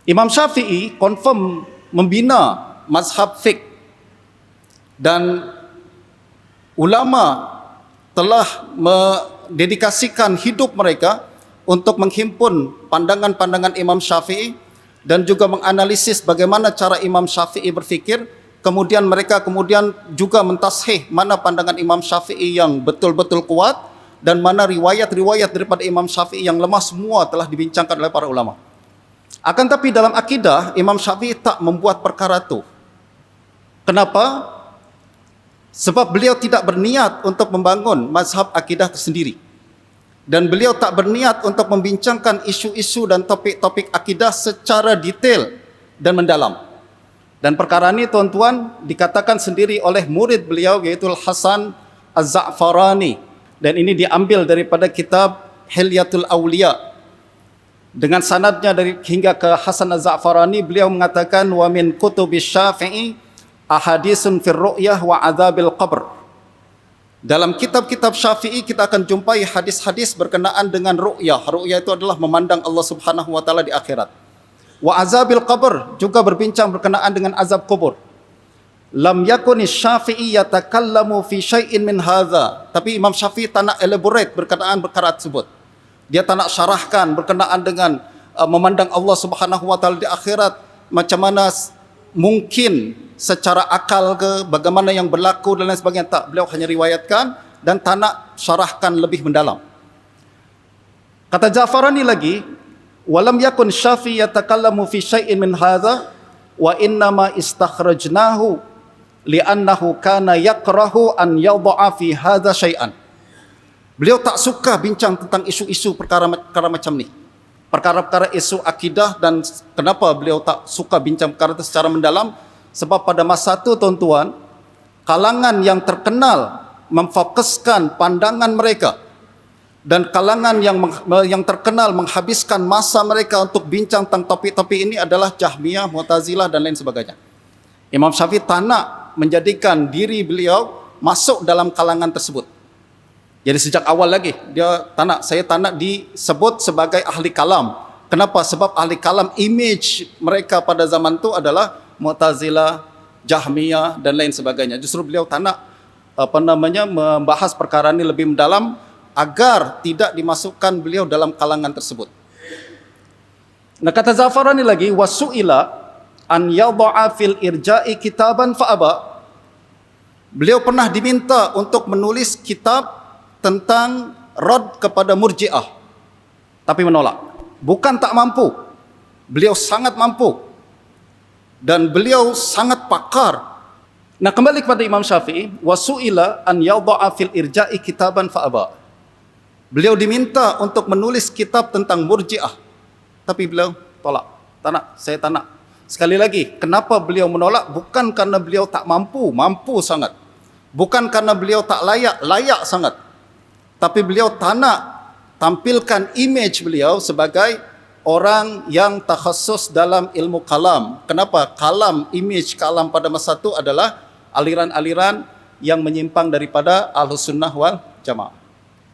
Imam Syafi'i confirm membina mazhab fiqh, dan ulama telah mendedikasikan hidup mereka untuk menghimpun pandangan-pandangan Imam Syafi'i dan juga menganalisis bagaimana cara Imam Syafi'i berfikir. Kemudian mereka juga mentashih mana pandangan Imam Syafi'i yang betul-betul kuat dan mana riwayat-riwayat daripada Imam Syafi'i yang lemah, semua telah dibincangkan oleh para ulama. Akan tapi dalam akidah, Imam Syafi'i tak membuat perkara itu. Kenapa? Sebab beliau tidak berniat untuk membangun mazhab akidah tersendiri. Dan beliau tak berniat untuk membincangkan isu-isu dan topik-topik akidah secara detail dan mendalam. Dan perkara ini, tuan-tuan, dikatakan sendiri oleh murid beliau, yaitu Hasan Az-Za'farani. Dan ini diambil daripada kitab Hilyatul Awliya. Dengan sanadnya hingga ke Hasan Az-Za'farani, beliau mengatakan, wa min kutubis Syafi'i ahadisun fir ru'yah wa adzabil qabr. Dalam kitab-kitab Syafi'i kita akan jumpai hadis-hadis berkenaan dengan ru'yah. Ru'yah itu adalah memandang Allah Subhanahu wa taala di akhirat. Wa azabil qabr, juga berbincang berkenaan dengan azab kubur. Lam yakuni Syafi'i yatakallamu fi syai'in min hadza. Tapi Imam Syafi'i tak nak elaborate berkenaan perkara tersebut. Dia tak nak syarahkan berkenaan dengan memandang Allah Subhanahu wa taala di akhirat, macam mana mungkin secara akal ke, bagaimana yang berlaku dan lain sebagainya. Tak, beliau hanya riwayatkan dan tak nak syarahkan lebih mendalam. Kata Za'farani lagi, walam yakun Syafi'i yatakallamu fi syai'in min hadza wa innama istakhrajnahu li'annahu kana yakrahu an yadha'a fi hadza syai'an. Beliau tak suka bincang tentang isu-isu perkara macam ni, perkara-perkara isu akidah. Dan kenapa beliau tak suka bincang perkara itu secara mendalam? Sebab pada masa itu, tuan-tuan, kalangan yang terkenal memfokuskan pandangan mereka, dan kalangan yang terkenal menghabiskan masa mereka untuk bincang tentang topik-topik ini adalah Jahmiyah, Mu'tazilah dan lain sebagainya. Imam Syafi'i tak nak menjadikan diri beliau masuk dalam kalangan tersebut. Jadi sejak awal lagi saya tak nak disebut sebagai ahli kalam. Kenapa? Sebab ahli kalam, image mereka pada zaman itu adalah Mu'tazilah, Jahmiyah dan lain sebagainya. Justru beliau tak nak membahas perkara ini lebih mendalam agar tidak dimasukkan beliau dalam kalangan tersebut. Nah, kata Za'farani lagi, wasu'ila an yadha'a fil irja'i kitaban fa'aba. Beliau pernah diminta untuk menulis kitab tentang rad kepada Murji'ah, tapi menolak. Bukan tak mampu, beliau sangat mampu dan beliau sangat pakar. Nah, kembali kepada Imam Syafi'i, wasu'ila an yadha'a fil irja'i kitaban fa'aba. Beliau diminta untuk menulis kitab tentang Murji'ah, tapi beliau tolak. Tak nak, saya tak nak. Sekali lagi, kenapa beliau menolak? Bukan karena beliau tak mampu, mampu sangat. Bukan karena beliau tak layak, layak sangat. Tapi beliau tak nak tampilkan image beliau sebagai orang yang takhasus dalam ilmu kalam. Kenapa? Image kalam pada masa itu adalah aliran-aliran yang menyimpang daripada Ahlus Sunnah wal Jamaah.